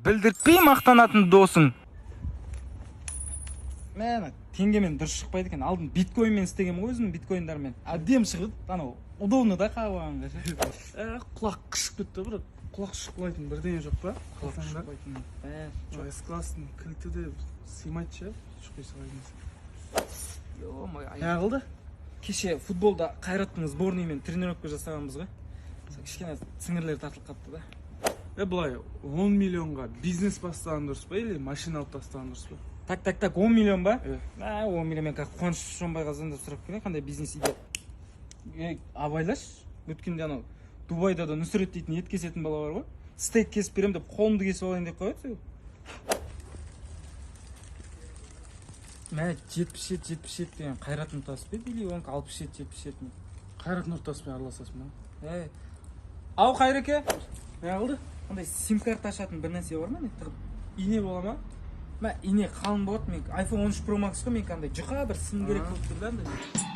Білдіртпей мақтанатын досың. Мен теңгемен дұрыс шықпайды екен. Алдын биткоинмен істегем ғой, өзім биткоиндармен. Әдем шығып, анау удобно да қабағанға. Құлақ қышып кетті, бірақ құлақ шықпайтын бірдеңе жоқ па? Құлақ шықпайтын. С-класстың кілті де сыймайды ше, шықпай салайын. Ё-май, Не қылды? кеше футболда Қайраттың сборныймен тренировка жасағанбыз ғой. Кішкене сіңірлер тартылып қапты да. Былай 10 миллионға бизнес бастаған дұрыс па, или машина алып тастаған дұрыс па? Так, 10 миллион ба? 10 миллион мен Қуаныш Шонбайға звондап сұрап келген, қандай бизнес идея. Абайлаш, өткенде анау Дубайда да Нұсрет дейтін ет кесетін бала бар ғой. Стейк кесіп берем деп, қолымды кесіп алайын деп қояды. Мә 77 деген Қайрат Нұртаспен, или онка 67. Қайрат Нұртаспен араласасың ба? Ау Қайреке, не қылды? Қандай сим-карта ашатын бір нәрсе бар ма? Ине бола ма? Мә ине қалың болады, мен iPhone 13 Pro Max қой, мен қандай жұқа бір сым керек болып тұр да.